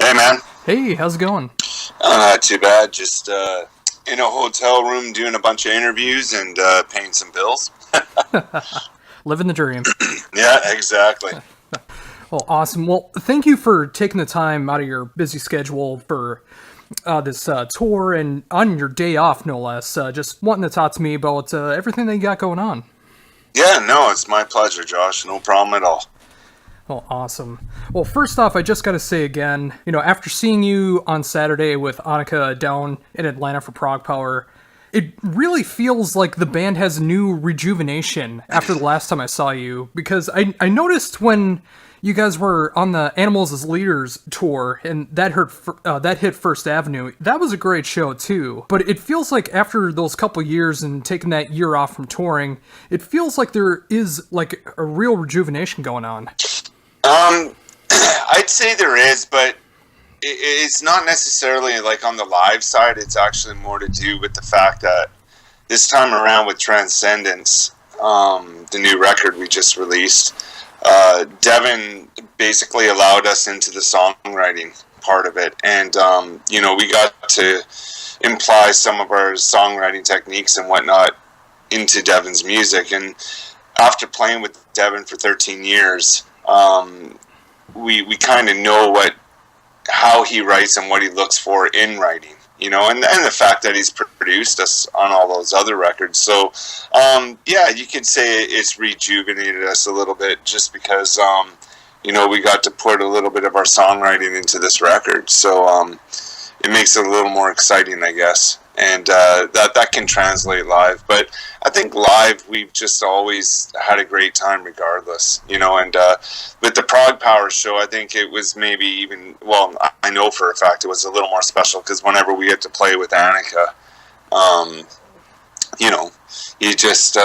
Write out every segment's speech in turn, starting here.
Hey, man. Hey, how's it going? Not too bad. Just in a hotel room doing a bunch of interviews and paying some bills. Living the dream. Yeah, exactly. Well, awesome. Well, thank you for taking the time out of your busy schedule for this tour and on your day off, no less. Just wanting to talk to me about everything that you got going on. Yeah, no, it's my pleasure, Josh. No problem at all. Well, awesome. Well, first off, I just got to say again, after seeing you on Saturday with Annika down in Atlanta for Prog Power, it really feels like the band has new rejuvenation after the last time I saw you, because I noticed when you guys were on the Animals as Leaders tour and that hit First Avenue, that was a great show too. But it feels like after those couple years and taking that year off from touring, it feels like there is like a real rejuvenation going on. I'd say there is, but it's not necessarily like on the live side. It's actually more to do with the fact that this time around with Transcendence, the new record we just released, Devin basically allowed us into the songwriting part of it. And, we got to imply some of our songwriting techniques and whatnot into Devin's music. And after playing with Devin for 13 years, we kind of know how he writes and what he looks for in writing, and the fact that he's produced us on all those other records. So, you could say it's rejuvenated us a little bit just because, we got to put a little bit of our songwriting into this record. So, it makes it a little more exciting, I guess. And that can translate live. But I think live, we've just always had a great time regardless, and with the Prog Power show, I think it was maybe even, I know for a fact it was a little more special because whenever we get to play with Annika, you just,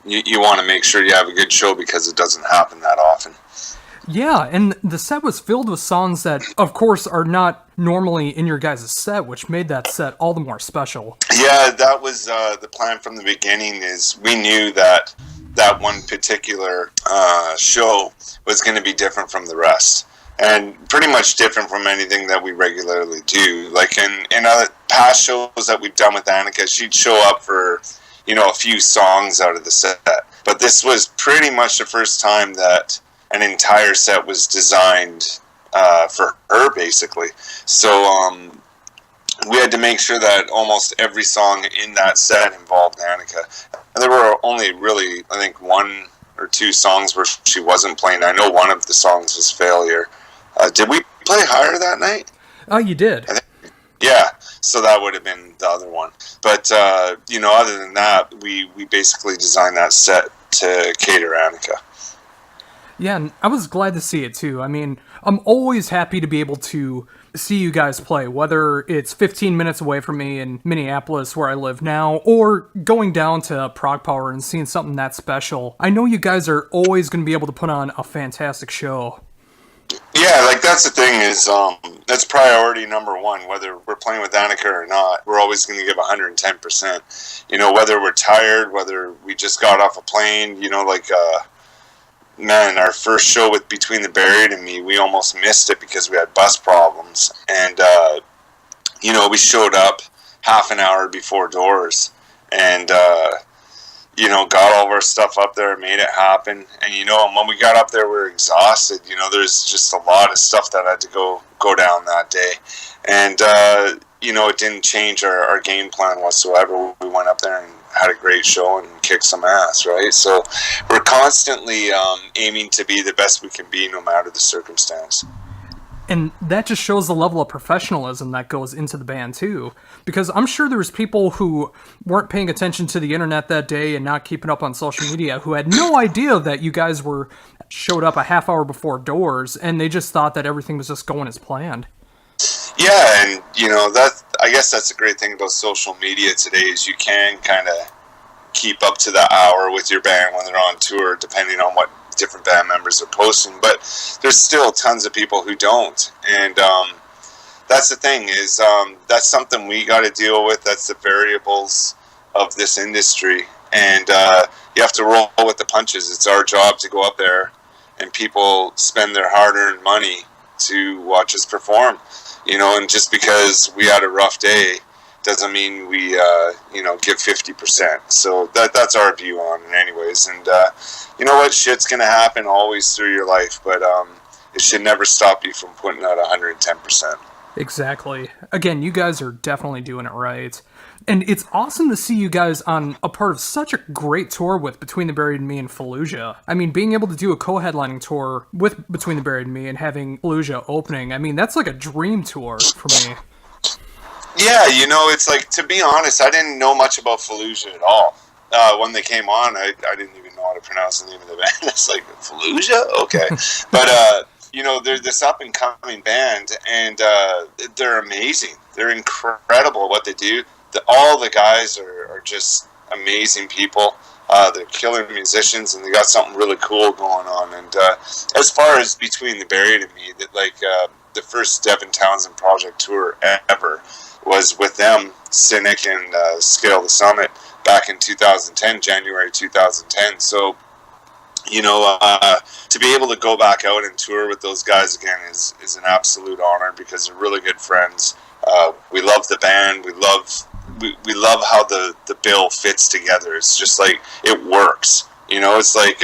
you want to make sure you have a good show because it doesn't happen that often. Yeah, and the set was filled with songs that, of course, are not normally in your guys' set, which made that set all the more special. Yeah, that was the plan from the beginning. Is we knew that one particular show was going to be different from the rest, and pretty much different from anything that we regularly do. Like in other past shows that we've done with Annika, she'd show up for a few songs out of the set, but this was pretty much the first time that an entire set was designed for her, basically. So we had to make sure that almost every song in that set involved Annika. And there were only really, I think, one or two songs where she wasn't playing. I know one of the songs was Failure. Did we play Higher that night? Oh, you did? Yeah, so that would have been the other one. But, other than that, we basically designed that set to cater Annika. Yeah, and I was glad to see it too. I mean, I'm always happy to be able to see you guys play, whether it's 15 minutes away from me in Minneapolis where I live now, or going down to Prog Power and seeing something that special. I know you guys are always going to be able to put on a fantastic show. Yeah, like that's the thing is, that's priority number one, whether we're playing with Annika or not. We're always going to give 110%. Whether we're tired, whether we just got off a plane, man, our first show with Between the Buried and Me, we almost missed it because we had bus problems. And, we showed up half an hour before doors and, got all of our stuff up there, made it happen. And, when we got up there, we were exhausted. There's just a lot of stuff that had to go down that day. And, it didn't change our game plan whatsoever. We went up there and had a great show and kicked some ass, right? So we're constantly aiming to be the best we can be no matter the circumstance. And that just shows the level of professionalism that goes into the band too. Because I'm sure there was people who weren't paying attention to the internet that day and not keeping up on social media who had no idea that you guys showed up a half hour before doors, and they just thought that everything was just going as planned. Yeah, and I guess that's a great thing about social media today is you can kind of keep up to the hour with your band when they're on tour, depending on what different band members are posting. But there's still tons of people who don't, and that's the thing is that's something we got to deal with. That's the variables of this industry, and you have to roll with the punches. It's our job to go up there, and people spend their hard-earned money to watch us perform, and just because we had a rough day doesn't mean we, give 50%. So that's our view on it anyways. And, you know what? Shit's going to happen always through your life, but it should never stop you from putting out 110%. Exactly. Again, you guys are definitely doing it right. And it's awesome to see you guys on a part of such a great tour with Between the Buried and Me and Fallujah. I mean, being able to do a co-headlining tour with Between the Buried and Me and having Fallujah opening, I mean, that's like a dream tour for me. Yeah, it's like, to be honest, I didn't know much about Fallujah at all. When they came on, I didn't even know how to pronounce the name of the band. It's like, Fallujah? Okay. But, they're this up-and-coming band, and they're amazing. They're incredible at what they do. All the guys are just amazing people. They're killer musicians, and they got something really cool going on. And as far as Between the Buried and Me, the first Devin Townsend Project tour ever was with them, Cynic and Scale the Summit, back in 2010, January 2010. So, to be able to go back out and tour with those guys again is an absolute honor, because they're really good friends. We love the band. We love how the bill fits together. It's just like, it works. It's like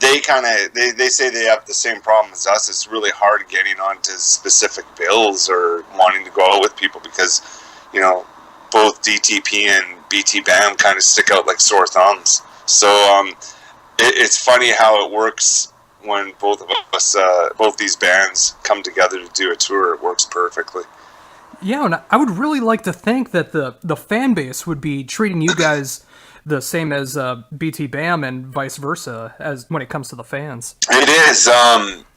they say they have the same problem as us. It's really hard getting onto specific bills or wanting to go out with people, because both DTP and BT Bam kind of stick out like sore thumbs. So it's funny how it works when both of us, both these bands come together to do a tour. It works perfectly. Yeah, and I would really like to think that the fan base would be treating you guys the same as BT Bam and vice versa as when it comes to the fans. It is.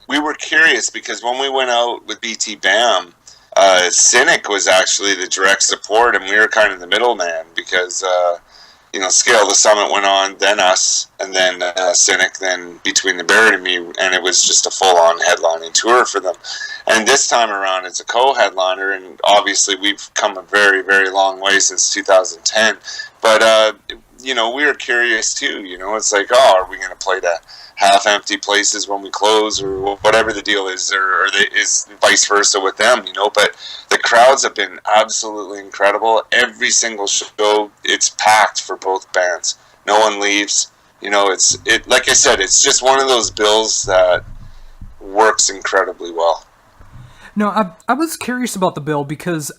We were curious because when we went out with BT Bam, Cynic was actually the direct support, and we were kind of the middleman, because Scale the Summit went on, then us, and then Cynic, then Between the Buried and Me, and it was just a full-on headlining tour for them. And this time around, it's a co-headliner, and obviously we've come a very, very long way since 2010. But, we were curious too, it's like, are we going to play to half-empty places when we close, or whatever the deal is, or is vice versa with them, But the crowds have been absolutely incredible. Every single show, it's packed for both bands. No one leaves. Like I said, it's just one of those bills that works incredibly well. No, I was curious about the bill because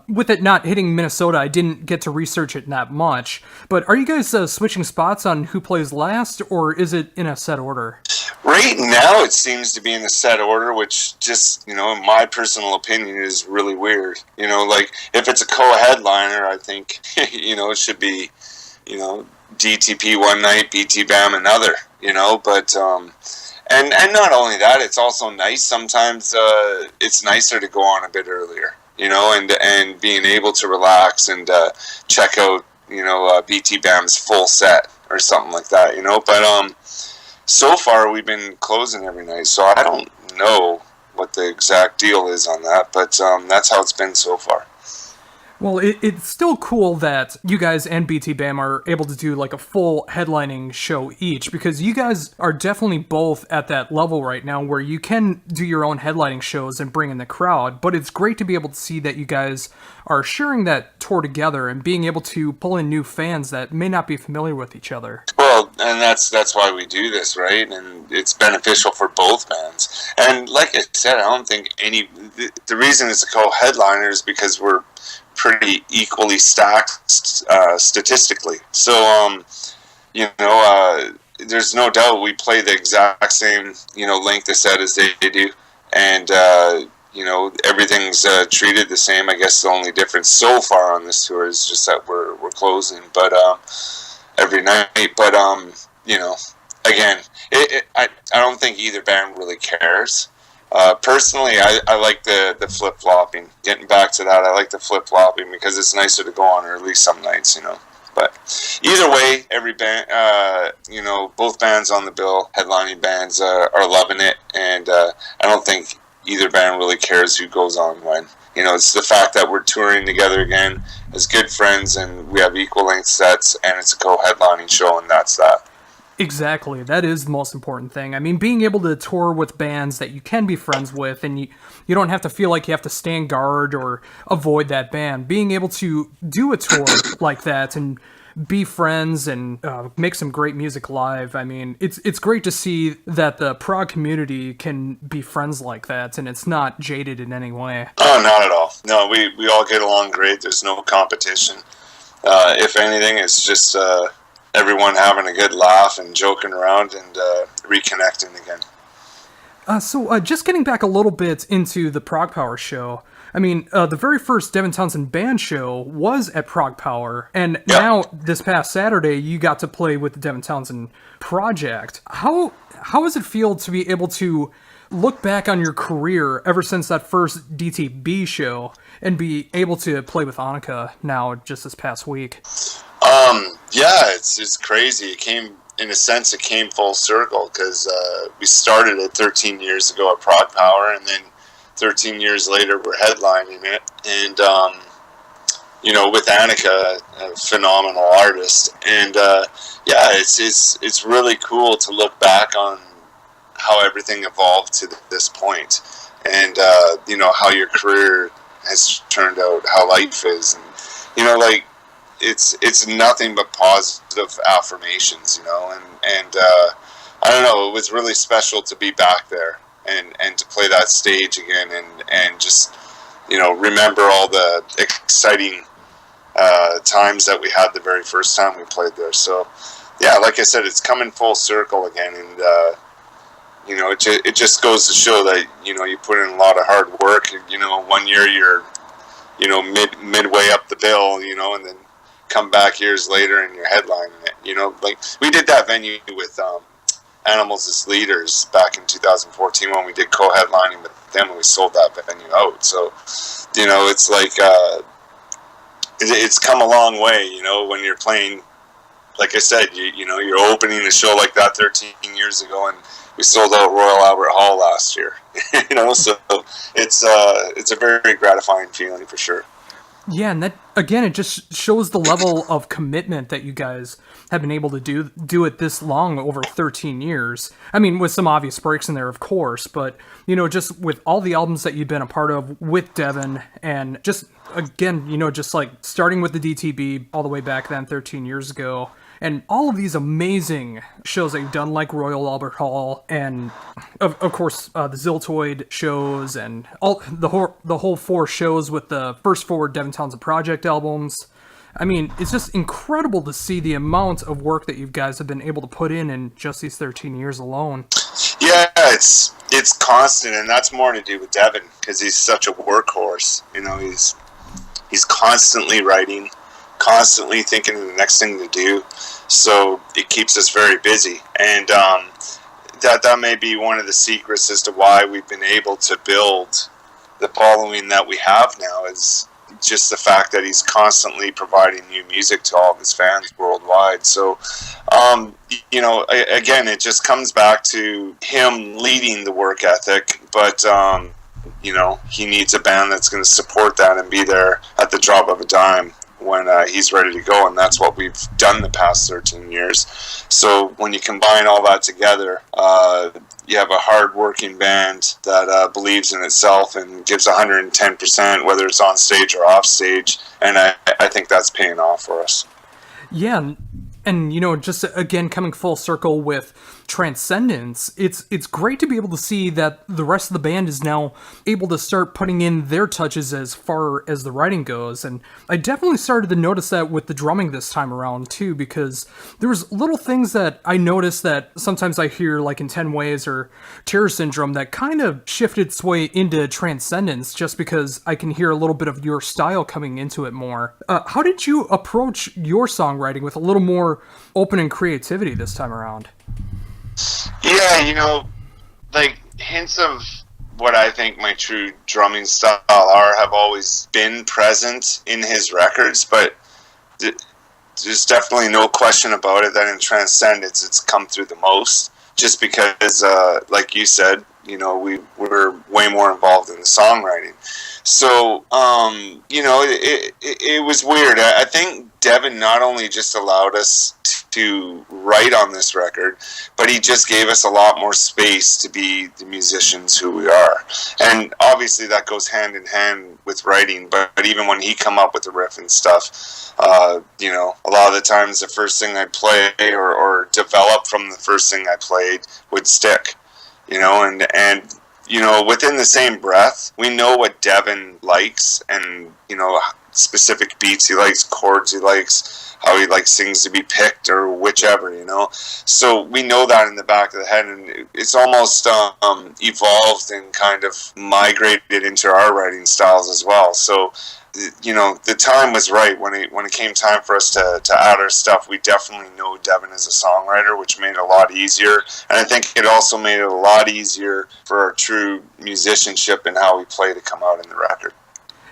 with it not hitting Minnesota, I didn't get to research it that much. But are you guys switching spots on who plays last, or is it in a set order? Right now, it seems to be in a set order, which just, in my personal opinion, is really weird. Like, if it's a co-headliner, I think, it should be, DTP one night, BT Bam another, but... And not only that, it's also nice. Sometimes it's nicer to go on a bit earlier, and being able to relax and check out, BT Bam's full set or something like that, But so far we've been closing every night, so I don't know what the exact deal is on that, but that's how it's been so far. Well, it's still cool that you guys and BT Bam are able to do like a full headlining show each, because you guys are definitely both at that level right now where you can do your own headlining shows and bring in the crowd, but it's great to be able to see that you guys are sharing that tour together and being able to pull in new fans that may not be familiar with each other. Well, and that's why we do this, right? And it's beneficial for both bands. And like I said, I don't think the reason it's a co-headliner is because we're pretty equally stacked statistically. So, there's no doubt we play the exact same, length of set as they do. And, everything's treated the same. I guess the only difference so far on this tour is just that we're closing, but every night. But, again, I don't think either band really cares. Personally, I like the flip-flopping. Getting back to that, I like the flip-flopping because it's nicer to go on early some nights, But either way, every band, both bands on the bill, headlining bands, are loving it. And I don't think either band really cares who goes on when. It's the fact that we're touring together again as good friends, and we have equal length sets, and it's a co-headlining show, and that's that. Exactly. That is the most important thing. I mean, being able to tour with bands that you can be friends with and you don't have to feel like you have to stand guard or avoid that band. Being able to do a tour like that and be friends and make some great music live. I mean, it's great to see that the prog community can be friends like that and it's not jaded in any way. Oh, not at all. No, we all get along great. There's no competition. If anything, it's just everyone having a good laugh and joking around and reconnecting again. So just getting back a little bit into the Prog Power show, I mean, the very first Devin Townsend band show was at Prog Power, and now this past Saturday you got to play with the Devin Townsend Project. How does it feel to be able to look back on your career ever since that first DTB show and be able to play with Annika now just this past week? Yeah, it's crazy. It came, in a sense, it came full circle because we started it 13 years ago at Prog Power, and then 13 years later we're headlining it. And, with Annika, a phenomenal artist. And, it's really cool to look back on how everything evolved to this point and, how your career has turned out, how life is. And, it's nothing but positive affirmations, and I don't know, it was really special to be back there and to play that stage again and just, remember all the exciting times that we had the very first time we played there. So, yeah, like I said, it's coming full circle again, and, it just goes to show that, you put in a lot of hard work. 1 year you're, midway up the bill, and then come back years later and you're headlining it. Like we did that venue with Animals as Leaders back in 2014 when we did co-headlining with them, and we sold that venue out. So, it's like it's come a long way. When you're playing, like I said, you're opening a show like that 13 years ago, and we sold out Royal Albert Hall last year. So it's a very gratifying feeling for sure. Yeah, and that, again, it just shows the level of commitment that you guys have been able to do it this long, over 13 years. I mean, with some obvious breaks in there, of course, but, just with all the albums that you've been a part of with Devin, and just, again, just like starting with the DTB all the way back then 13 years ago, and all of these amazing shows that you've done, like Royal Albert Hall, and of course the Ziltoid shows, and all the whole 4 shows with the first 4 Devin Townsend Project albums. I mean, it's just incredible to see the amount of work that you guys have been able to put in just these 13 years alone. Yeah, it's constant, and that's more to do with Devin because he's such a workhorse. He's constantly writing, constantly thinking of the next thing to do, so it keeps us very busy. And that may be one of the secrets as to why we've been able to build the following that we have now, is just the fact that he's constantly providing new music to all of his fans worldwide. So again, it just comes back to him leading the work ethic, but he needs a band that's going to support that and be there at the drop of a dime when he's ready to go, and that's what we've done the past 13 years. So when you combine all that together, you have a hard-working band that believes in itself and gives 110%, whether it's on stage or off stage, and I think that's paying off for us. Yeah, and just again coming full circle with Transcendence, it's great to be able to see that the rest of the band is now able to start putting in their touches as far as the writing goes, and I definitely started to notice that with the drumming this time around too, because there was little things that I noticed that sometimes I hear like in 10 Ways or Terror Syndrome that kind of shifted its way into Transcendence, just because I can hear a little bit of your style coming into it more. How did you approach your songwriting with a little more open and creativity this time around? Yeah, like hints of what I think my true drumming style have always been present in his records, but there's definitely no question about it that in Transcendence it's come through the most, just because, like you said, we're way more involved in the songwriting. So, it was weird. I think Devin not only just allowed us to write on this record, but he just gave us a lot more space to be the musicians who we are. And obviously that goes hand in hand with writing, but even when he come up with the riff and stuff, you know, a lot of the times the first thing I play or develop from the first thing I played would stick, you know, and you know, within the same breath, we know what Devin likes, and, you know, specific beats he likes, chords he likes, how he likes things to be picked or whichever, you know. So we know that in the back of the head, and it's almost evolved and kind of migrated into our writing styles as well. So, you know, the time was right when it came time for us to add our stuff. We definitely know Devin as a songwriter, which made it a lot easier, and I think it also made it a lot easier for our true musicianship and how we play to come out in the record.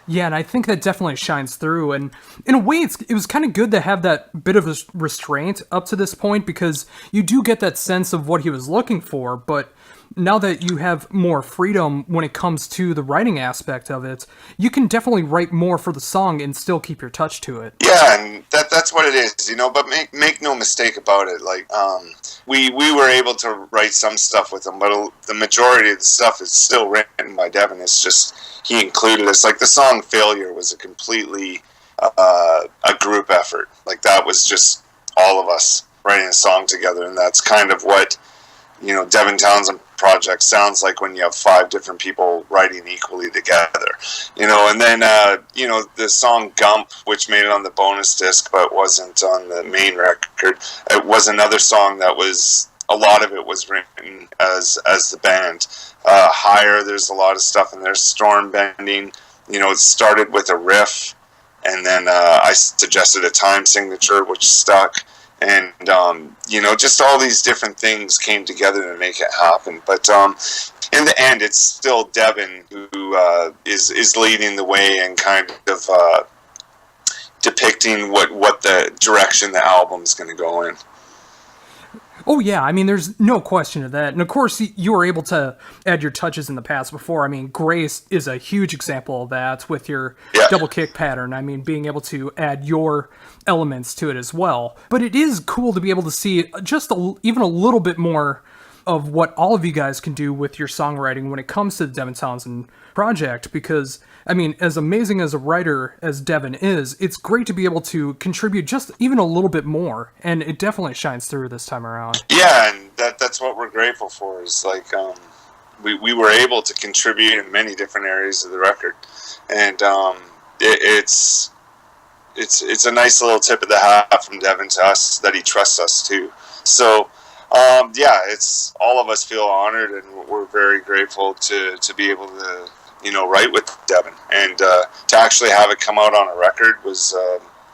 Yeah, and I think that definitely shines through, and in a way it was kind of good to have that bit of a restraint up to this point, because you do get that sense of what he was looking for, but now that you have more freedom when it comes to the writing aspect of it, you can definitely write more for the song and still keep your touch to it. Yeah, and that's what it is, you know, but make no mistake about it, like, we were able to write some stuff with him, but the majority of the stuff is still written by Devin. It's just, he included us. Like, the song Failure was a completely, a group effort. Like, that was just all of us writing a song together, and that's kind of what, you know, Devin Townsend Project sounds like when you have 5 different people writing equally together, you know. And then you know, the song Gump, which made it on the bonus disc but wasn't on the main record, it was another song that was, a lot of it was written as the band. Higher, there's a lot of stuff in there. Storm Bending, you know, it started with a riff, and then I suggested a time signature which stuck. And, you know, just all these different things came together to make it happen. But in the end, it's still Devin who is leading the way and kind of depicting what the direction the album's going to go in. Oh, yeah, I mean, there's no question of that. And, of course, you were able to add your touches in the past before. I mean, Grace is a huge example of that with your double kick pattern. I mean, being able to add your elements to it as well. But it is cool to be able to see just even a little bit more of what all of you guys can do with your songwriting when it comes to the Devin Townsend Project, because, I mean, as amazing as a writer as Devin is, it's great to be able to contribute just even a little bit more, and it definitely shines through this time around. Yeah, and that's what we're grateful for, is like, we were able to contribute in many different areas of the record, and it's a nice little tip of the hat from Devin to us that he trusts us too. So yeah, it's, all of us feel honored, and we're very grateful to be able to, you know, write with Devin, and to actually have it come out on a record was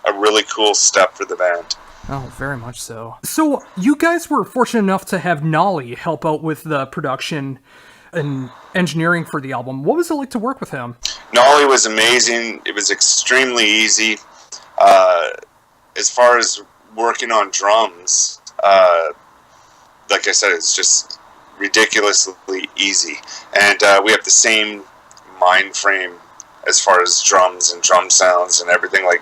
a really cool step for the band. Oh, very much so. So you guys were fortunate enough to have Nolly help out with the production and engineering for the album. What was it like to work with him? Nolly was amazing. It was extremely easy. As far as working on drums, like I said, it's just ridiculously easy. And we have the same mind frame as far as drums and drum sounds and everything. Like,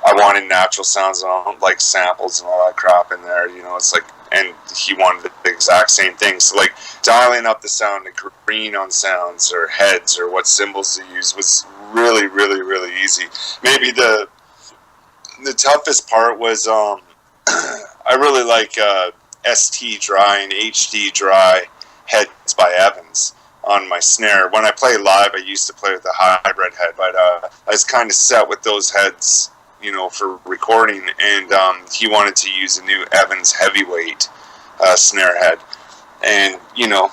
I wanted natural sounds, and I don't like samples and all that crap in there, you know. It's like, and he wanted the exact same thing. So, like, dialing up the sound, agreeing on sounds or heads or what cymbals to use was really, really, really easy. Maybe the toughest part was I really like ST dry and HD dry heads by Evans on my snare. When I play live, I used to play with a hybrid head, but I was kind of set with those heads, you know, for recording, and he wanted to use a new Evans heavyweight snare head, and, you know,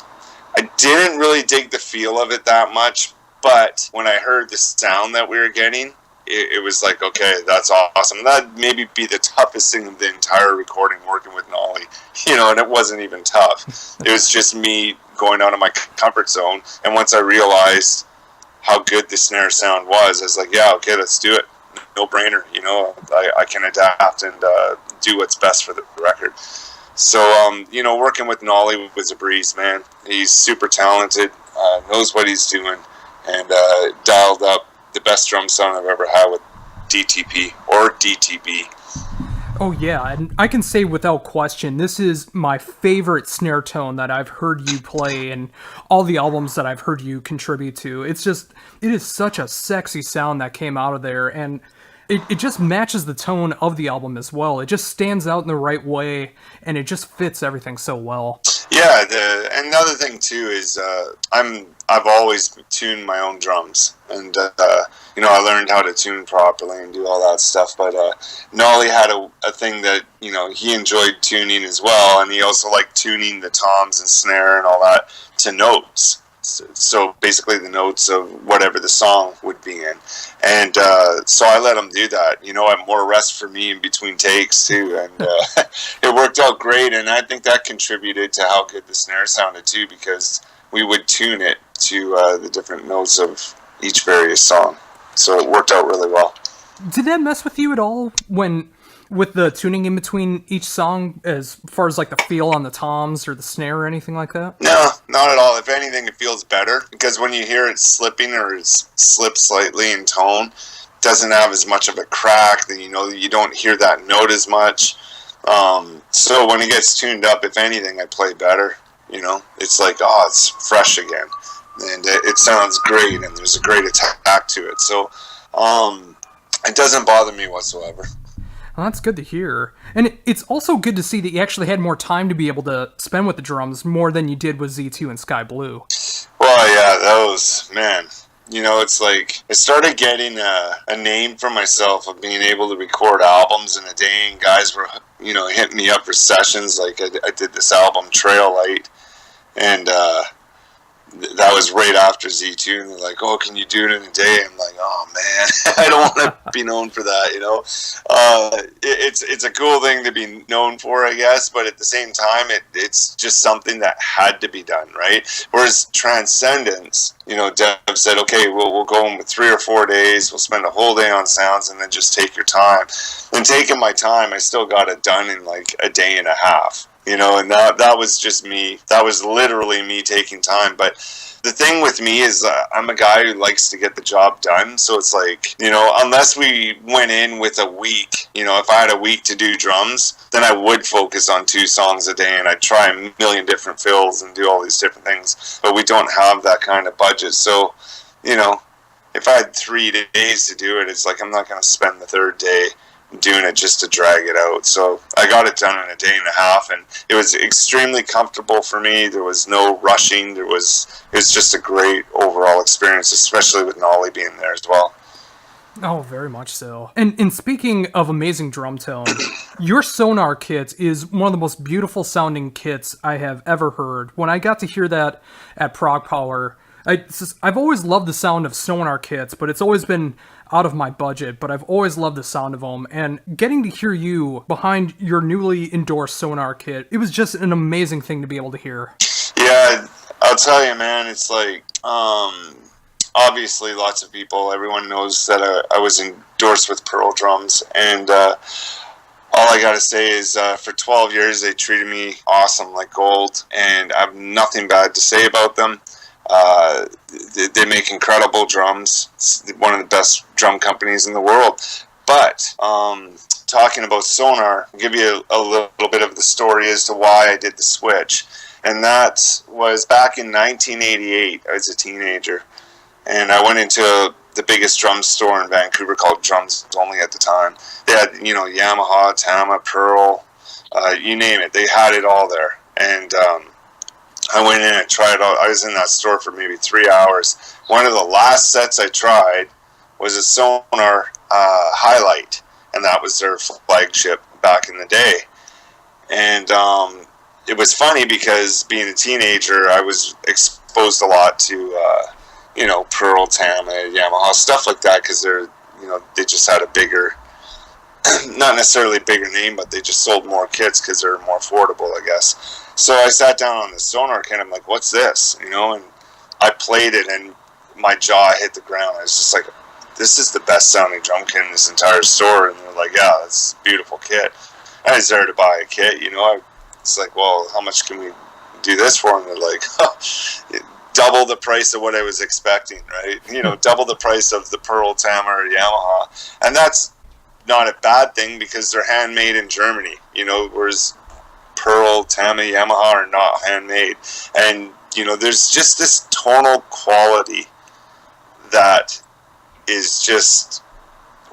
I didn't really dig the feel of it that much, but when I heard the sound that we were getting, it was like, okay, that's awesome. That'd maybe be the toughest thing of the entire recording, working with Nolly, you know, and it wasn't even tough. It was just me going out of my comfort zone, and once I realized how good the snare sound was, I was like, yeah, okay, let's do it. No brainer, you know, I can adapt and do what's best for the record. So, you know, working with Nolly was a breeze, man. He's super talented, knows what he's doing, and dialed up the best drum sound I've ever had with DTP or DTB. Oh yeah, and I can say without question, this is my favorite snare tone that I've heard you play in all the albums that I've heard you contribute to. It is such a sexy sound that came out of there, and it just matches the tone of the album as well. It just stands out in the right way, and it just fits everything so well. Yeah, another thing too is I've always tuned my own drums, and I learned how to tune properly and do all that stuff. But Nolly had a thing that he enjoyed tuning as well, and he also liked tuning the toms and snare and all that to notes. So basically the notes of whatever the song would be in, and so I let him do that. More rest for me in between takes too, and it worked out great. And I think that contributed to how good the snare sounded too, because we would tune it to the different notes of each various song. So it worked out really well. Did that mess with you at all with the tuning in between each song, as far as like the feel on the toms or the snare or anything like that? No, not at all. If anything, it feels better, because when you hear it slipping or it slips slightly in tone, it doesn't have as much of a crack. Then you don't hear that note as much. So when it gets tuned up, if anything, I play better. It's like, it's fresh again, and it sounds great, and there's a great attack to it. So it doesn't bother me whatsoever. Well, that's good to hear. And it's also good to see that you actually had more time to be able to spend with the drums more than you did with Z2 and Sky Blue. Well, yeah, man. It's like I started getting a name for myself of being able to record albums in a day, and guys were, hitting me up for sessions. Like I did this album, Trail Light, and that was right after Z2, and they're like, "Oh, can you do it in a day?" I'm like, "Oh man, I don't want to be known for that." It's a cool thing to be known for, I guess, but at the same time, it's just something that had to be done, right? Whereas Transcendence, Dev said, "Okay, we'll go in with 3 or 4 days. We'll spend a whole day on sounds, and then just take your time." And taking my time, I still got it done in like a day and a half. And that was just me. That was literally me taking time. But the thing with me is I'm a guy who likes to get the job done. So it's like, unless we went in with a week, if I had a week to do drums, then I would focus on 2 songs a day, and I'd try a million different fills and do all these different things. But we don't have that kind of budget. So, if I had 3 days to do it, it's like I'm not going to spend the 3rd day doing it just to drag it out. So I got it done in a day and a half, and it was extremely comfortable for me. There was no rushing. It was just a great overall experience, especially with Nolly being there as well. Oh, very much so. And speaking of amazing drum tone, your Sonor kit is one of the most beautiful sounding kits I have ever heard. When I got to hear that at Prog Power, I've always loved the sound of Sonor kits, but it's always been out of my budget, but I've always loved the sound of them, and getting to hear you behind your newly endorsed Sonor kit, it was just an amazing thing to be able to hear. Yeah, I'll tell you, man, it's like, obviously lots of people, everyone knows that I was endorsed with Pearl Drums, and all I gotta say is for 12 years they treated me awesome, like gold, and I have nothing bad to say about them. They make incredible drums. It's one of the best drum companies in the world. But talking about Sonor, I'll give you a little bit of the story as to why I did the switch. And that was back in 1988. I was a teenager, and I went into the biggest drum store in Vancouver called Drums Only at the time. They had, Yamaha, Tama, Pearl, you name it. They had it all there. And I went in and tried out. I was in that store for maybe 3 hours. One of the last sets I tried was a Sonor Highlight, and that was their flagship back in the day. And it was funny because being a teenager, I was exposed a lot to, Pearl, Tama, Yamaha, stuff like that, because they just had a bigger, not necessarily a bigger name, but they just sold more kits because they're more affordable, I guess. So I sat down on the Sonor kit. I'm like, "What's this?" And I played it, and my jaw hit the ground. I was just like, "This is the best sounding drum kit in this entire store." And they're like, "Yeah, it's a beautiful kit." I was there to buy a kit. It's like, "Well, how much can we do this for?" And they're like, double the price of what I was expecting, right? Double the price of the Pearl, Tama, or Yamaha. And that's not a bad thing because they're handmade in Germany, whereas Pearl, Tama, Yamaha are not handmade. And, there's just this tonal quality that is just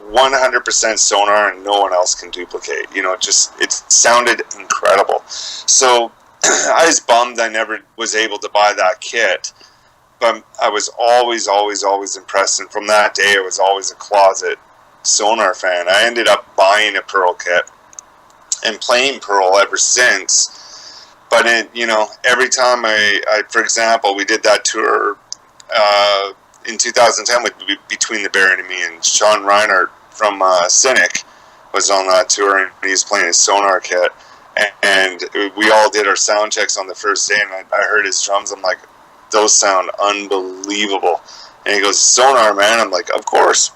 100% Sonor and no one else can duplicate. It sounded incredible. So I was bummed I never was able to buy that kit, but I was always impressed. And from that day, I was always a closet Sonor fan. I ended up buying a Pearl kit and playing Pearl ever since. But every time for example, we did that tour in 2010 with Between the Baron and Me, and Sean Reinhardt from Cynic was on that tour, and he was playing his Sonor kit. And we all did our sound checks on the first day, and I heard his drums. I'm like, those sound unbelievable. And he goes, Sonor, man. I'm like, of course.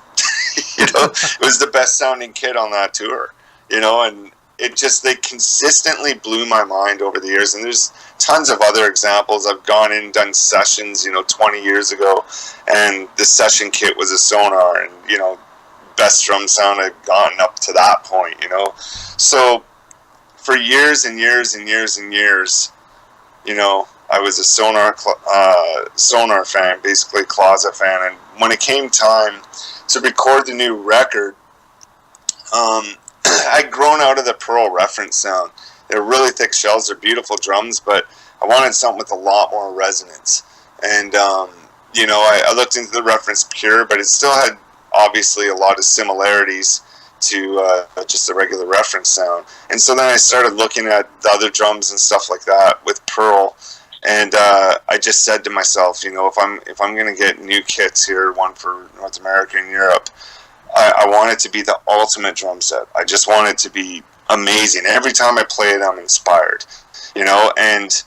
It was the best sounding kit on that tour, and they consistently blew my mind over the years. And there's tons of other examples. I've gone in and done sessions, 20 years ago, and the session kit was a Sonor, and, best drum sound I've gotten up to that point, So for years and years and years and years, I was a Sonor fan, basically closet fan. And when it came time to record the new record, I'd grown out of the Pearl reference sound. They're really thick shells, they're beautiful drums, but I wanted something with a lot more resonance. And, I looked into the reference Pure, but it still had obviously a lot of similarities to just the regular reference sound. And so then I started looking at the other drums and stuff like that with Pearl, and I just said to myself, if I'm going to get new kits here, one for North America and Europe, I want it to be the ultimate drum set. I just want it to be amazing. Every time I play it, I'm inspired, and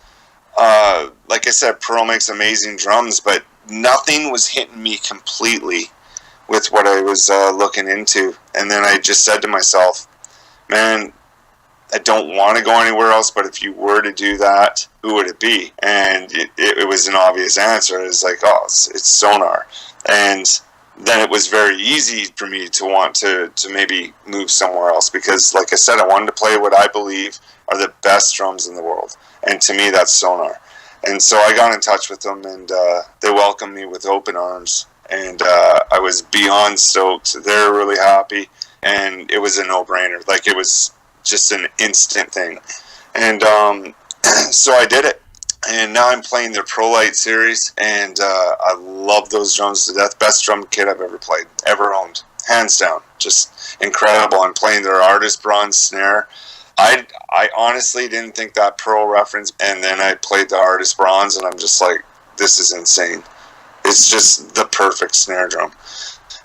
like I said, Pearl makes amazing drums, but nothing was hitting me completely with what I was looking into. And then I just said to myself, man, I don't want to go anywhere else, but if you were to do that, who would it be? And it was an obvious answer. It was like, it's Sonor. And then it was very easy for me to want to maybe move somewhere else, because like I said, I wanted to play what I believe are the best drums in the world. And to me, that's Sonor. And so I got in touch with them, and they welcomed me with open arms. And I was beyond stoked. They're really happy, and it was a no-brainer. Like, it was just an instant thing. And so I did it. And now I'm playing their Pro Light series, and I love those drums to death. Best drum kit I've ever played, ever owned. Hands down. Just incredible. I'm playing their Artist Bronze snare. I honestly didn't think that Pearl reference, and then I played the Artist Bronze, and I'm just like, this is insane. It's just the perfect snare drum.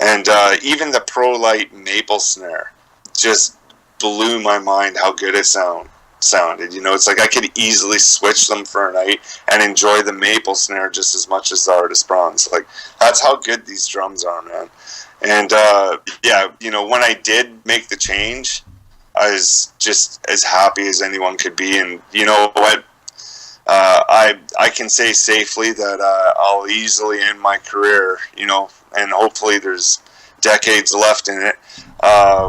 And even the Pro Light maple snare just blew my mind how good it sounded. It's like I could easily switch them for a night and enjoy the maple snare just as much as the Artist Bronze. Like, that's how good these drums are, man. And when I did make the change, I was just as happy as anyone could be. And you know what? I can say safely that I'll easily end my career, and hopefully there's decades left in it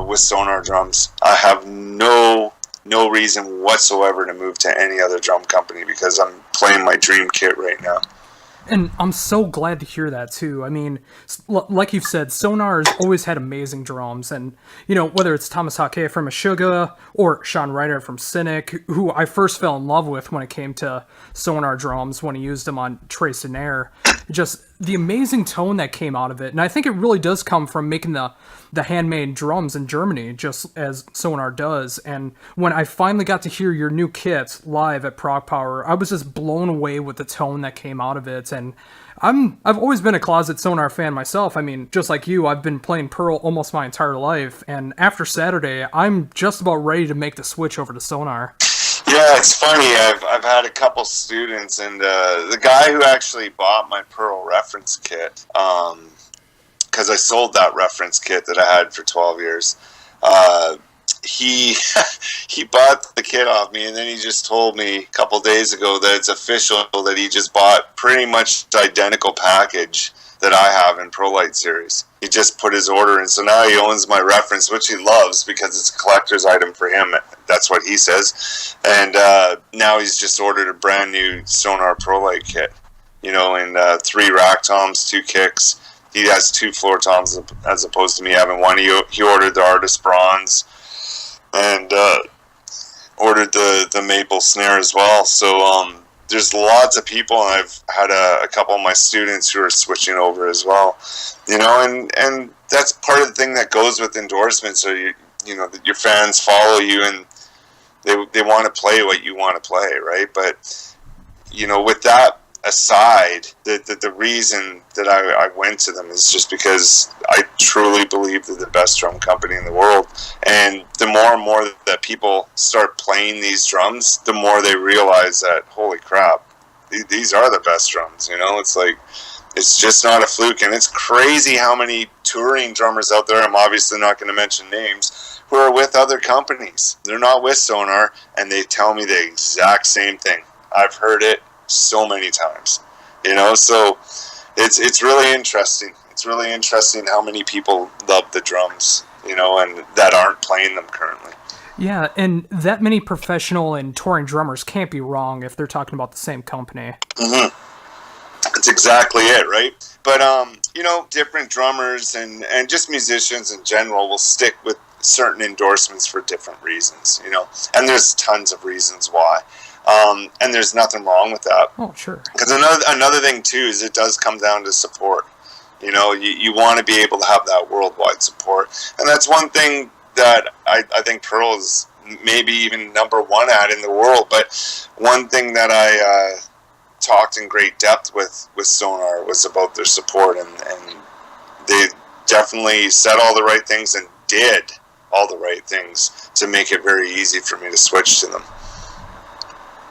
with Sonor drums. I have no reason whatsoever to move to any other drum company, because I'm playing my dream kit right now. And I'm so glad to hear that, too. I mean, like you've said, Sonor has always had amazing drums. And, whether it's Thomas Hake from Meshuggah or Sean Ryder from Cynic, who I first fell in love with when it came to Sonor drums, when he used them on Trace and Air, just the amazing tone that came out of it. And I think it really does come from making the handmade drums in Germany, just as Sonor does. And when I finally got to hear your new kit live at Prog Power, I was just blown away with the tone that came out of it. And I've always been a closet Sonor fan myself. I mean, just like you, I've been playing Pearl almost my entire life. And after Saturday, I'm just about ready to make the switch over to Sonor. Yeah, it's funny. I've had a couple students, and the guy who actually bought my Pearl reference kit, because I sold that reference kit that I had for 12 years, he bought the kit off me, and then he just told me a couple days ago that it's official, that he just bought pretty much the identical package that I have in ProLite series. He just put his order in, so now he owns my reference, which he loves because it's a collector's item for him. That's what he says. And now he's just ordered a brand new Sonor ProLite kit, you know, in 3 rack toms, 2 kicks. He has 2 floor toms as opposed to me having 1. He ordered the Artist Bronze and ordered the maple snare as well. So there's lots of people, and I've had a couple of my students who are switching over as well, you know, and that's part of the thing that goes with endorsements. So you know, your fans follow you and they want to play what you want to play, right? But you know, with that aside, the reason that I went to them is just because I truly believe they're the best drum company in the world. And the more and more that people start playing these drums, the more they realize that, holy crap, these are the best drums. You know, it's like, it's just not a fluke. And it's crazy how many touring drummers out there, I'm obviously not going to mention names, who are with other companies. They're not with Sonor, and they tell me the exact same thing. I've heard it so many times, you know, so it's really interesting. It's really interesting how many people love the drums, you know, and that aren't playing them currently. Yeah, and that many professional and touring drummers can't be wrong if they're talking about the same company. Mm-hmm. That's exactly it, right? But you know, different drummers and just musicians in general will stick with certain endorsements for different reasons, you know, and there's tons of reasons why. And there's nothing wrong with that. Oh, sure. Because another thing, too, is it does come down to support. You know, you want to be able to have that worldwide support. And that's one thing that I think Pearl is maybe even number 1 at in the world. But one thing that I talked in great depth with Sonor was about their support. And they definitely said all the right things and did all the right things to make it very easy for me to switch to them.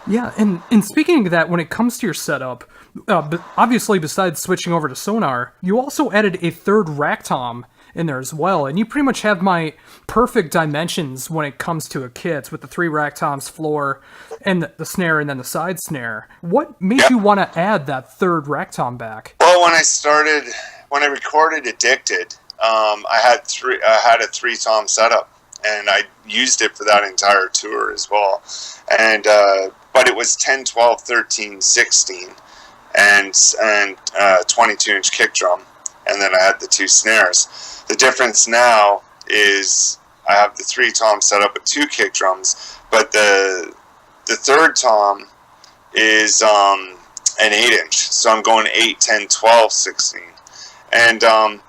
Yeah, and speaking of that, when it comes to your setup, obviously besides switching over to Sonor, you also added a 3rd rack tom in there as well, and you pretty much have my perfect dimensions when it comes to a kit with the 3 rack toms, floor, and the snare, and then the side snare. What made you want to add that 3rd rack tom back? Well, when I recorded Addicted, I had a 3 tom setup, and I used it for that entire tour as well. And but it was 10, 12, 13, 16, and 22-inch kick drum, and then I had the 2 snares. The difference now is I have the 3 tom set up with 2 kick drums, but the 3rd tom is an 8-inch, so I'm going 8, 10, 12, 16, and a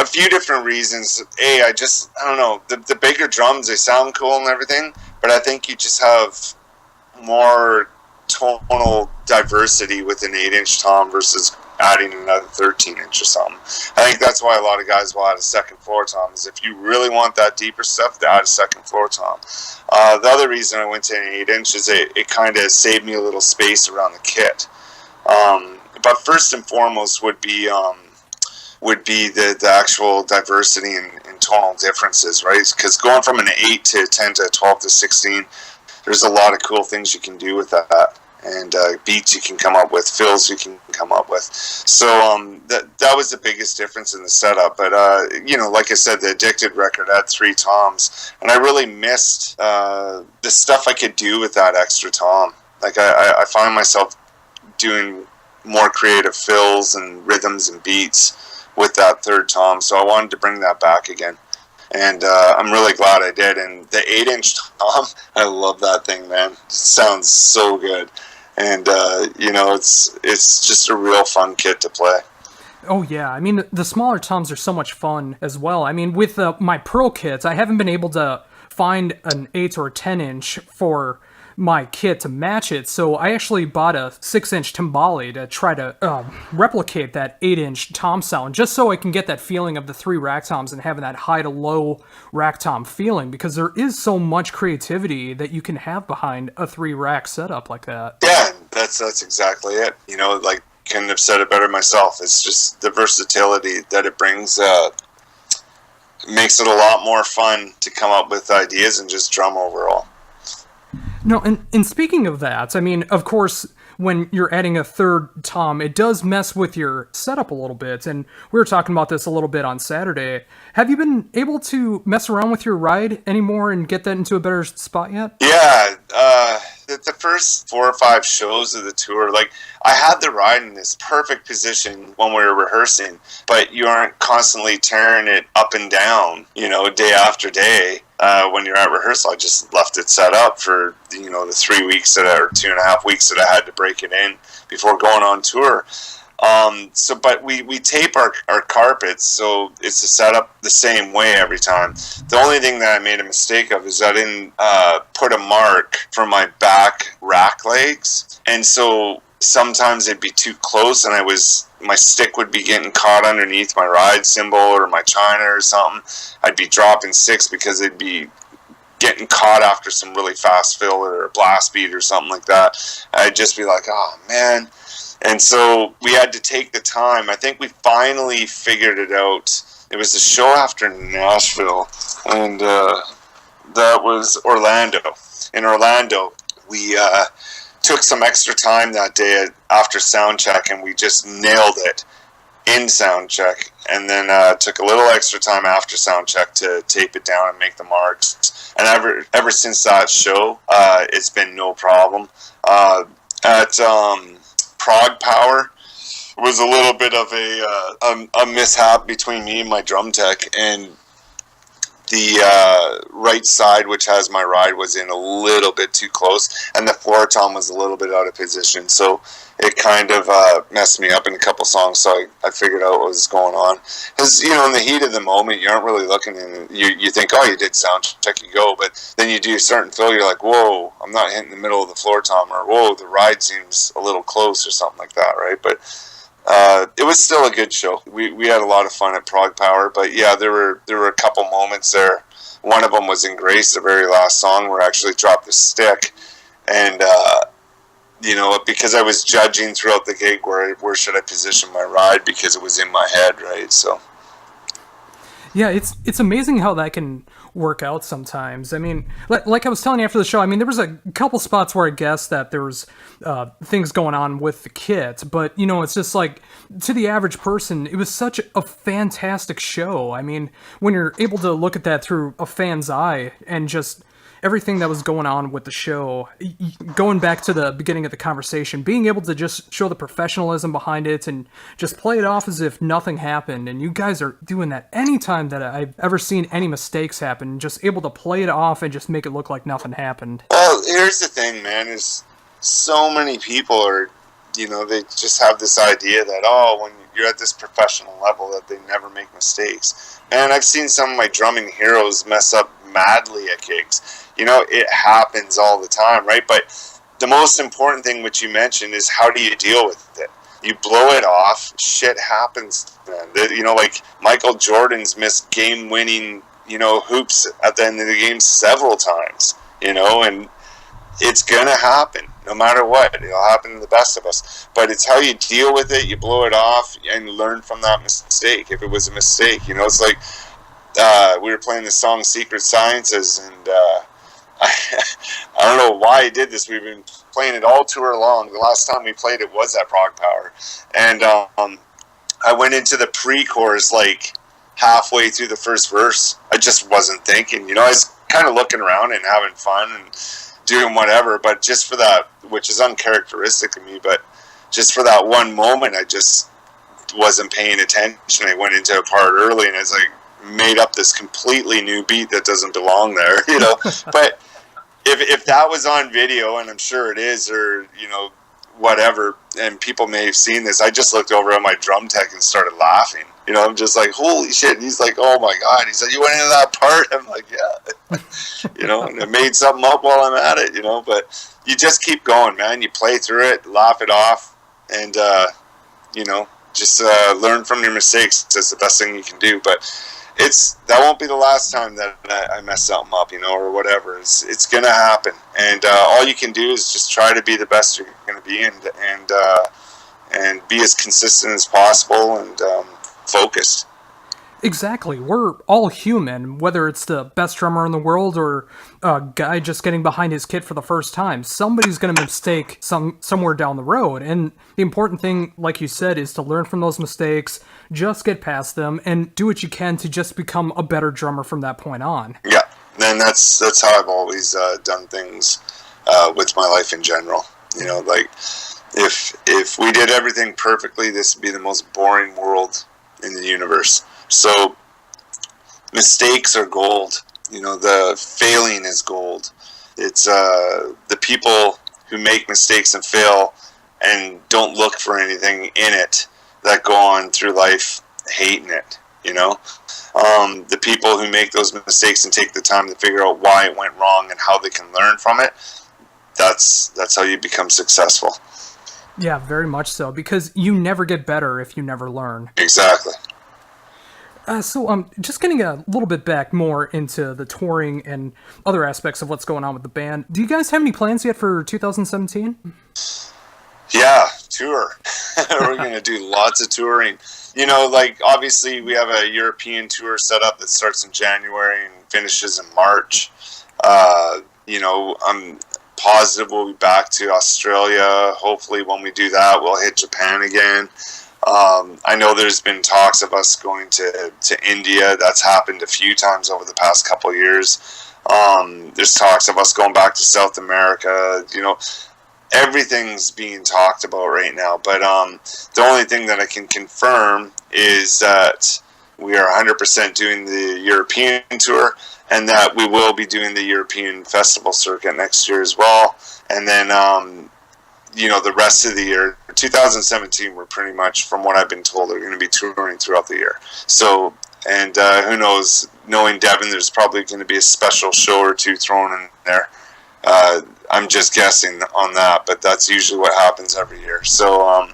few different reasons. I don't know, the bigger drums, they sound cool and everything, but I think you just have more tonal diversity with an 8-inch tom versus adding another 13-inch or something. I think that's why a lot of guys will add a 2nd floor tom, is if you really want that deeper stuff, to add a 2nd floor tom. The other reason I went to an 8-inch is it kind of saved me a little space around the kit. But first and foremost would be the actual diversity in tonal differences, right? Because going from an 8 to 10 to 12 to 16, there's a lot of cool things you can do with that, and beats you can come up with, fills you can come up with. So that was the biggest difference in the setup. But you know, like I said, the Addicted record had 3 toms, and I really missed the stuff I could do with that extra tom. Like I find myself doing more creative fills and rhythms and beats with that 3rd tom, so I wanted to bring that back again. And I'm really glad I did. And the 8-inch tom, I love that thing, man. It sounds so good. And, you know, it's just a real fun kit to play. Oh, yeah. I mean, the smaller toms are so much fun as well. I mean, with my Pearl kits, I haven't been able to find an 8 or 10-inch for my kit to match it, so I actually bought a 6-inch timbali to try to replicate that 8-inch tom sound, just so I can get that feeling of the 3 rack toms and having that high to low rack tom feeling, because there is so much creativity that you can have behind a 3 rack setup like that. Yeah, that's exactly it. You know, like, couldn't have said it better myself. It's just the versatility that it brings makes it a lot more fun to come up with ideas and just drum overall. No, and speaking of that, I mean, of course, when you're adding a third tom, it does mess with your setup a little bit. And we were talking about this a little bit on Saturday. Have you been able to mess around with your ride anymore and get that into a better spot yet? Yeah, the first 4 or 5 shows of the tour, like, I had the ride in this perfect position when we were rehearsing, but you aren't constantly tearing it up and down, you know, day after day. When you're at rehearsal, I just left it set up for, you know, the 3 weeks or 2.5 weeks that I had to break it in before going on tour. But we tape our carpets, so it's set up the same way every time. The only thing that I made a mistake of is I didn't put a mark for my back rack legs, and so sometimes it'd be too close, and my stick would be getting caught underneath my ride cymbal or my china or something. I'd be dropping sticks because it'd be getting caught after some really fast fill or a blast beat or something like that. I'd just be like, oh man. And so we had to take the time. I think we finally figured it out. It was the show after Nashville, and that was Orlando. In Orlando, we took some extra time that day after sound check, and we just nailed it in sound check. And then took a little extra time after sound check to tape it down and make the marks. And ever since that show, it's been no problem. At Prog Power was a little bit of a mishap between me and my drum tech, and the right side, which has my ride, was in a little bit too close, and the floor tom was a little bit out of position, so it kind of messed me up in a couple songs. So I figured out what was going on, because, you know, in the heat of the moment, you aren't really looking in. You think, oh, you did sound check, you go, but then you do a certain fill, you're like, whoa, I'm not hitting the middle of the floor tom, or whoa, the ride seems a little close, or something like that, right? But it was still a good show. We had a lot of fun at Prog Power, but yeah, there were a couple moments there. One of them was in Grace, the very last song, where I actually dropped the stick, and you know, because I was judging throughout the gig where should I position my ride, because it was in my head, right? So yeah, it's amazing how that can work out sometimes. I mean, like I was telling you after the show, I mean, there was a couple spots where I guessed that there was things going on with the kit, but, you know, it's just like, to the average person, it was such a fantastic show. I mean, when you're able to look at that through a fan's eye and just everything that was going on with the show, going back to the beginning of the conversation, being able to just show the professionalism behind it and just play it off as if nothing happened. And you guys are doing that anytime that I've ever seen any mistakes happen, just able to play it off and just make it look like nothing happened. Well, here's the thing, man, is so many people are, you know, they just have this idea that, oh, when you're at this professional level, that they never make mistakes. And I've seen some of my drumming heroes mess up madly at gigs. You know, it happens all the time, right? But the most important thing which you mentioned is, how do you deal with it? You blow it off, shit happens, man. You know, like Michael Jordan's missed game-winning, you know, hoops at the end of the game several times, you know, and it's gonna happen no matter what. It'll happen to the best of us, but it's how you deal with it. You blow it off and learn from that mistake, if it was a mistake. You know, it's like we were playing the song Secret Sciences, and I don't know why I did this. We've been playing it all tour long. The last time we played it was at Prog Power, and I went into the pre-chorus like halfway through the first verse. I just wasn't thinking, you know, I was kind of looking around and having fun and doing whatever, but just for that, which is uncharacteristic of me, but just for that one moment, I just wasn't paying attention. I went into a part early, and it's like made up this completely new beat that doesn't belong there, you know. But if that was on video, and I'm sure it is, or, you know, whatever, and people may have seen this, I just looked over at my drum tech and started laughing. You know, I'm just like, holy shit. And he's like, oh my God. He said, you went into that part? I'm like, yeah. You know, and I made something up while I'm at it, you know. But you just keep going, man. You play through it, laugh it off, and, you know, just learn from your mistakes. That's the best thing you can do. But that won't be the last time that I mess something up, you know, or whatever. It's going to happen. And all you can do is just try to be the best you're going to be, and be as consistent as possible, and focused. Exactly. We're all human, whether it's the best drummer in the world or a guy just getting behind his kit for the first time. Somebody's going to mistake somewhere down the road. And the important thing, like you said, is to learn from those mistakes, just get past them, and do what you can to just become a better drummer from that point on. Yeah, and that's how I've always done things with my life in general. Like if we did everything perfectly, this would be the most boring world in the universe. So mistakes are gold. The failing is gold. It's the people who make mistakes and fail and don't look for anything in it that go on through life hating it. The people who make those mistakes and take the time to figure out why it went wrong and how they can learn from it, that's how you become successful. Yeah, very much so, because you never get better if you never learn. Exactly. So just getting a little bit back more into the touring and other aspects of what's going on with the band. Do you guys have any plans yet for 2017? Yeah, tour. We're going to do lots of touring. Like obviously we have a European tour set up that starts in January and finishes in March. I'm positive we'll be back to Australia. Hopefully when we do that, we'll hit Japan again. I know there's been talks of us going to India. That's happened a few times over the past couple of years. There's talks of us going back to South America. Everything's being talked about right now. But the only thing that I can confirm is that we are 100% doing the European tour, and that we will be doing the European festival circuit next year as well. And then the rest of the year, 2017, we're pretty much, from what I've been told, are going to be touring throughout the year. So, and who knows, knowing Devin, there's probably going to be a special show or two thrown in there. I'm just guessing on that, but that's usually what happens every year. So,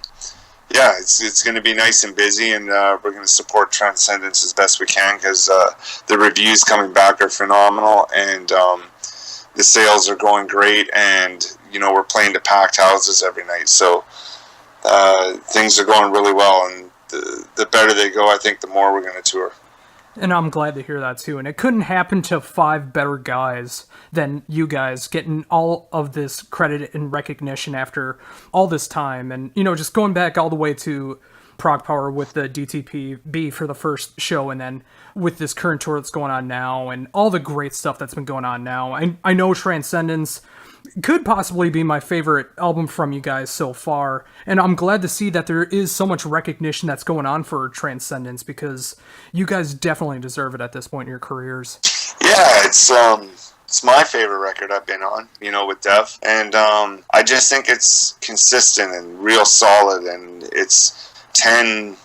yeah, it's going to be nice and busy, and we're going to support Transcendence as best we can, because the reviews coming back are phenomenal, and the sales are going great, and we're playing to packed houses every night, so things are going really well, and the better they go, I think the more we're going to tour. And I'm glad to hear that too. And it couldn't happen to 5 better guys than you guys getting all of this credit and recognition after all this time. And, just going back all the way to Prog Power with the DTPB for the first show, and then with this current tour that's going on now, and all the great stuff that's been going on now. I know Transcendence could possibly be my favorite album from you guys so far, and I'm glad to see that there is so much recognition that's going on for Transcendence, because you guys definitely deserve it at this point in your careers. Yeah, it's my favorite record I've been on, with Dev, and I just think it's consistent and real solid, and it's 10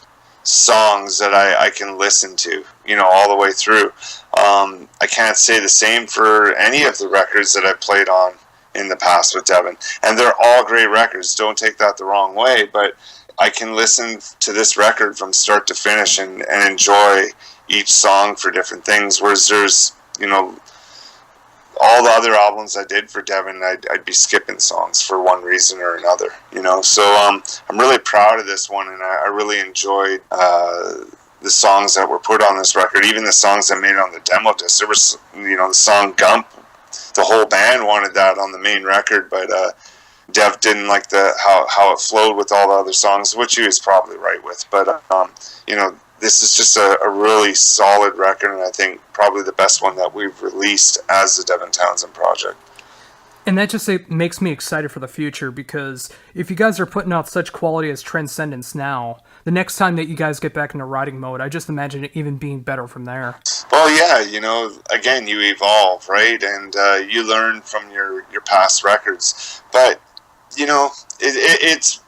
songs that I can listen to, all the way through. I can't say the same for any of the records that I've played on in the past with Devin, and they're all great records. Don't take that the wrong way, but I can listen to this record from start to finish and enjoy each song for different things, whereas there's all the other albums I did for Devin, I'd be skipping songs for one reason or another, so I'm really proud of this one, and I really enjoyed the songs that were put on this record, even the songs I made on the demo disc. There was the song Gump. The whole band wanted that on the main record, but Dev didn't like how it flowed with all the other songs, which he was probably right with. But this is just a really solid record, and I think probably the best one that we've released as the Devin Townsend Project. And that just makes me excited for the future, because if you guys are putting out such quality as Transcendence now, the next time that you guys get back into writing mode, I just imagine it even being better from there. Well, yeah, again, you evolve, right? And you learn from your past records. But, it's,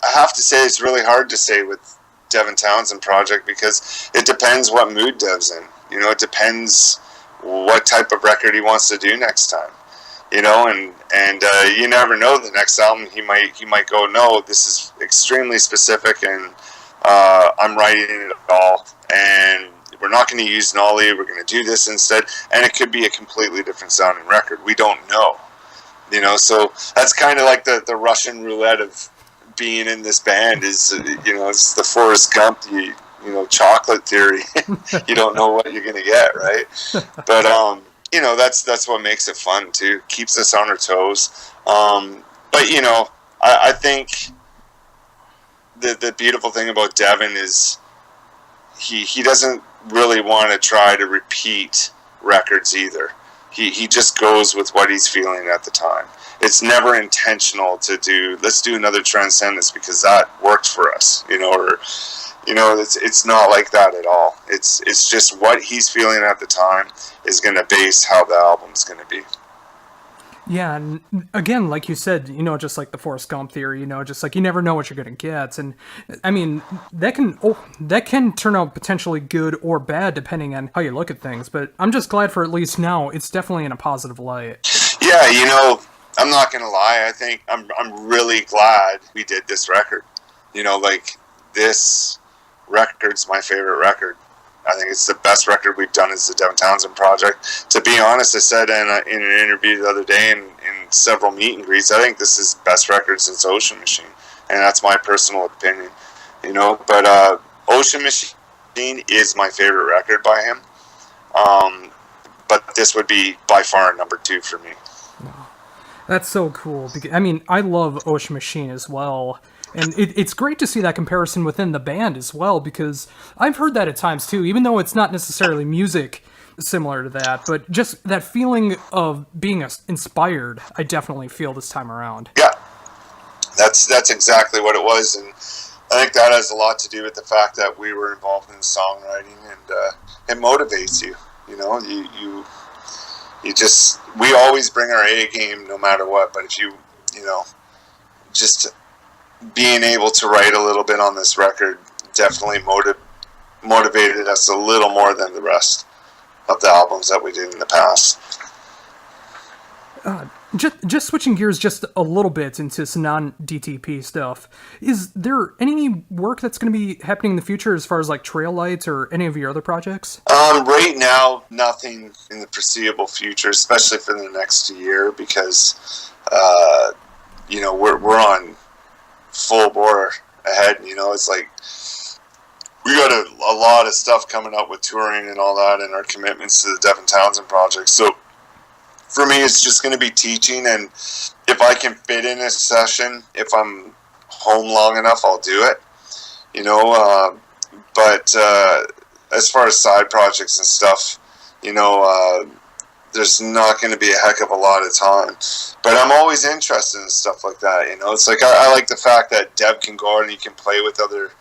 I have to say, it's really hard to say with Devin Townsend Project, because it depends what mood Dev's in. It depends what type of record he wants to do next time. And you never know, the next album he might go, no, this is extremely specific, and I'm writing it all, and we're not going to use Nolly, we're going to do this instead, and it could be a completely different sounding record. We don't know, so that's kind of like the Russian roulette of being in this band is, it's the Forrest Gump. chocolate theory. You don't know what you're gonna get, right? But that's what makes it fun too. Keeps us on our toes. But I think the beautiful thing about Devin is he doesn't really want to try to repeat records either. He just goes with what he's feeling at the time. It's never intentional to let's do another Transcendence because that worked for us, or it's not like that at all. It's just what he's feeling at the time is going to base how the album's going to be. Yeah, and again, like you said, just like the Forrest Gump theory, just like you never know what you're going to get. And I mean, that can turn out potentially good or bad depending on how you look at things. But I'm just glad for at least now, it's definitely in a positive light. Yeah, I'm not going to lie. I think I'm really glad we did this record. This record's my favorite record. I think it's the best record we've done as the Devin Townsend Project. To be honest, I said in an interview the other day and in several meet and greets, I think this is the best record since Ocean Machine. And that's my personal opinion, But Ocean Machine is my favorite record by him. But this would be by far number 2 for me. That's so cool. I mean, I love Ocean Machine as well. And it's great to see that comparison within the band as well, because I've heard that at times too, even though it's not necessarily music similar to that, but just that feeling of being inspired, I definitely feel this time around. Yeah, that's exactly what it was, and I think that has a lot to do with the fact that we were involved in songwriting, and it motivates you. We always bring our A game no matter what, but if just being able to write a little bit on this record definitely motivated us a little more than the rest of the albums that we did in the past. Just switching gears just a little bit into some non-DTP stuff, is there any work that's going to be happening in the future as far as like Trail Lights or any of your other projects? Right now, nothing in the foreseeable future, especially for the next year, because we're on full bore ahead. It's like we got a lot of stuff coming up with touring and all that, and our commitments to the Devin Townsend Project. So for me, it's just going to be teaching, and if I can fit in a session, if I'm home long enough, I'll do it. But as far as side projects and stuff, there's not going to be a heck of a lot of time. But I'm always interested in stuff like that. It's like I like the fact that Dev can go out and he can play with other,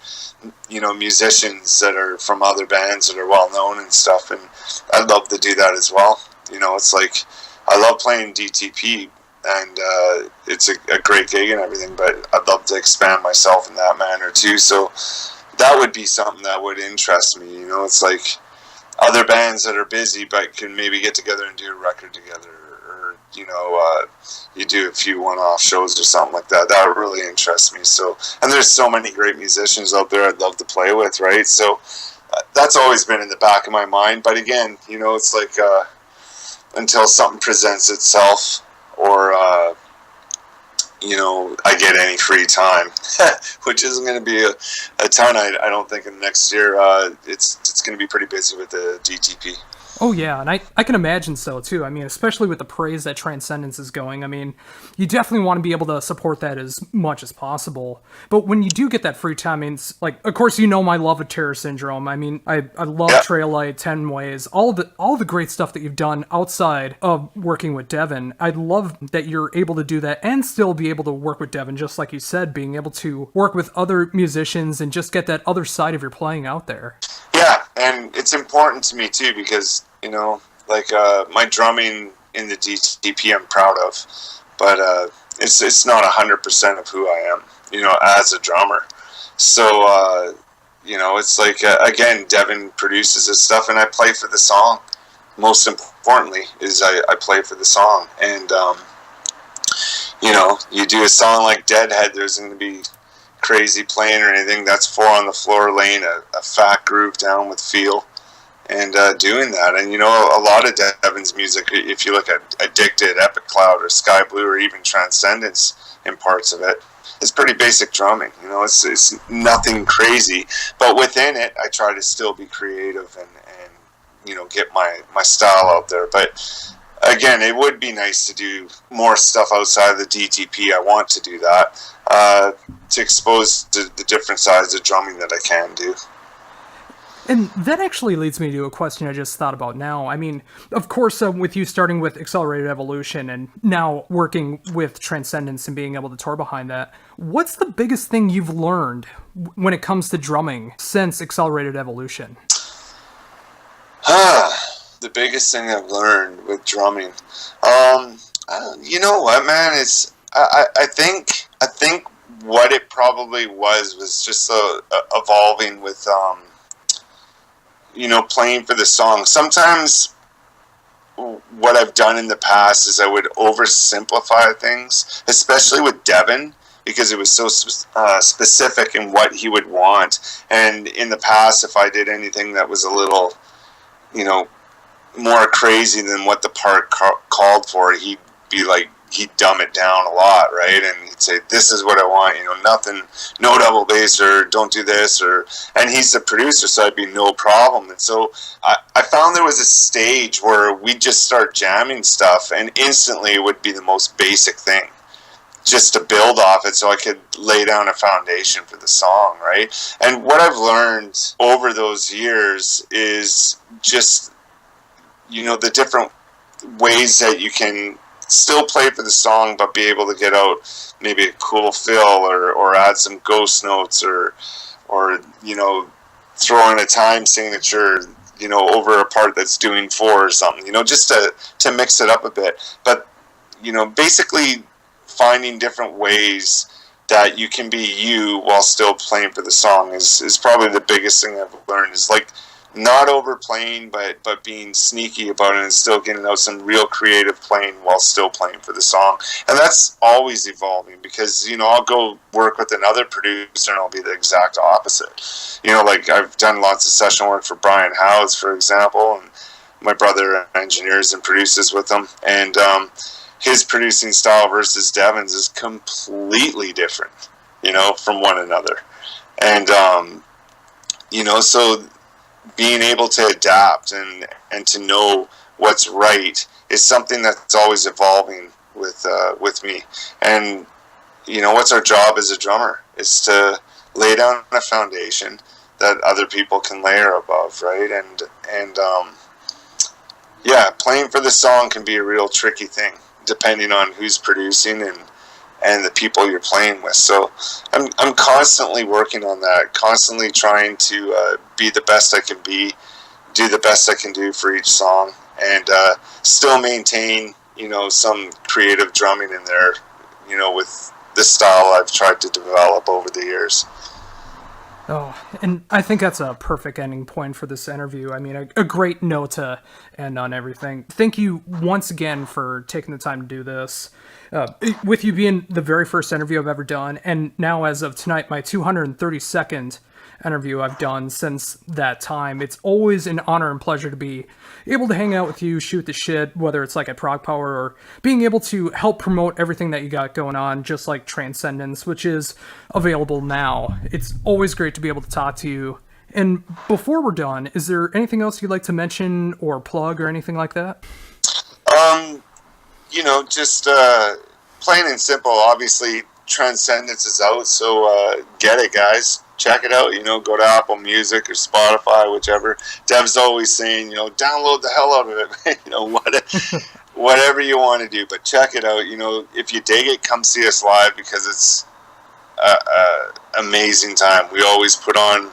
musicians that are from other bands that are well known and stuff. And I'd love to do that as well. It's like I love playing DTP, and it's a great gig and everything. But I'd love to expand myself in that manner too. So that would be something that would interest me. It's like other bands that are busy but can maybe get together and do a record together, or you do a few one-off shows or something like that. That would really interest me. So, and there's so many great musicians out there I'd love to play with, right? So that's always been in the back of my mind. But again, it's like until something presents itself, or I get any free time, which isn't going to be a ton. I don't think in the next year. It's going to be pretty busy with the DTP. Oh yeah, and I can imagine so too. I mean, especially with the praise that Transcendence is going, I mean, you definitely want to be able to support that as much as possible. But when you do get that free time, I mean, it's like, of course, my love of Terror Syndrome. I mean, I love Trail Light, 10 Ways, all the great stuff that you've done outside of working with Devin. I love that you're able to do that and still be able to work with Devin, just like you said, being able to work with other musicians and just get that other side of your playing out there. Yeah, and it's important to me too, because my drumming in the DTP I'm proud of, but it's not 100% of who I am, as a drummer. So it's like again, Devin produces his stuff, and I play for the song. Most importantly, is I play for the song, and you do a song like Deadhead, there's going to be crazy playing or anything. That's 4 on the floor laying a fat groove down with feel, and doing that. And a lot of Devin's music, if you look at Addicted, Epic Cloud, or Sky Blue, or even Transcendence in parts of it, it's pretty basic drumming. You know, it's nothing crazy, but within it, I try to still be creative and you know, get my style out there. But again, it would be nice to do more stuff outside of the DTP. I want to do that to expose the different sides of drumming that I can do. And that actually leads me to a question I just thought about now. I mean, of course, with you starting with Accelerated Evolution and now working with Transcendence and being able to tour behind that, what's the biggest thing you've learned when it comes to drumming since Accelerated Evolution? The biggest thing I've learned with drumming, you know what, man, is I think what it probably was just evolving with you know, playing for the song. Sometimes what I've done in the past is I would oversimplify things, especially with Devin, because it was so specific in what he would want. And in the past, if I did anything that was a little, you know, more crazy than what the part called for, he'd be like, he'd dumb it down a lot, right? And he'd say, this is what I want, you know, nothing, no double bass, or don't do this, and he's the producer, so I'd be no problem. And so I found there was a stage where we'd just start jamming stuff, and instantly it would be the most basic thing, just to build off it so I could lay down a foundation for the song, right? And what I've learned over those years is just, you know, the different ways that you can still play for the song, but be able to get out maybe a cool fill or add some ghost notes or you know, throw in a time signature, you know, over a part that's doing 4 or something, you know, just to mix it up a bit. But, you know, basically finding different ways that you can be you while still playing for the song is probably the biggest thing I've learned, is like not overplaying, but being sneaky about it and still getting out some real creative playing while still playing for the song. And that's always evolving, because, you know, I'll go work with another producer and I'll be the exact opposite. You know, like I've done lots of session work for Brian Howes, for example, and my brother engineers and produces with him, and his producing style versus Devin's is completely different, you know, from one another. And you know, so being able to adapt and to know what's right is something that's always evolving with me. And, you know, what's our job as a drummer is to lay down a foundation that other people can layer above, right? And yeah, playing for the song can be a real tricky thing, depending on who's producing and the people you're playing with. So I'm constantly working on that, constantly trying to be the best I can be, do the best I can do for each song, and still maintain, you know, some creative drumming in there, you know, with the style I've tried to develop over the years. Oh, and I think that's a perfect ending point for this interview. I mean, a great note to end on everything. Thank you once again for taking the time to do this. With you being the very first interview I've ever done, and now as of tonight, my 232nd interview I've done since that time. It's always an honor and pleasure to be able to hang out with you, shoot the shit, whether it's like at Prog Power or being able to help promote everything that you got going on, just like Transcendence, which is available now. It's always great to be able to talk to you. And before we're done, is there anything else you'd like to mention or plug or anything like that? You know, just plain and simple, obviously Transcendence is out, so get it, guys. Check it out, you know, go to Apple Music or Spotify, whichever. Dev's always saying, you know, download the hell out of it, you know, whatever you want to do, but check it out. You know, if you dig it, come see us live, because it's an amazing time. We always put on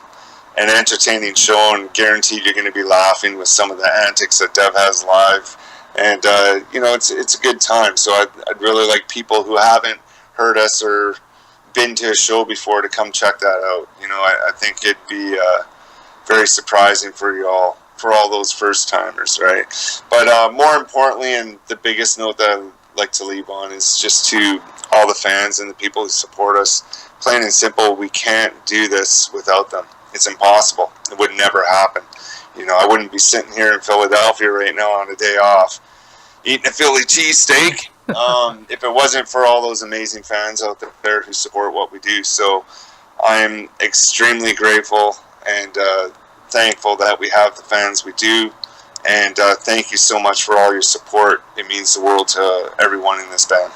an entertaining show, and guaranteed you're going to be laughing with some of the antics that Dev has live. And, you know, it's a good time. So I'd really like people who haven't heard us or been to a show before to come check that out. You know, I think it'd be very surprising for y'all, for all those first timers, right? But more importantly, and the biggest note that I'd like to leave on, is just to all the fans and the people who support us. Plain and simple, we can't do this without them. It's impossible. It would never happen. You know, I wouldn't be sitting here in Philadelphia right now on a day off, eating a Philly cheesesteak if it wasn't for all those amazing fans out there who support what we do. So I'm extremely grateful and thankful that we have the fans we do. And thank you so much for all your support. It means the world to everyone in this band.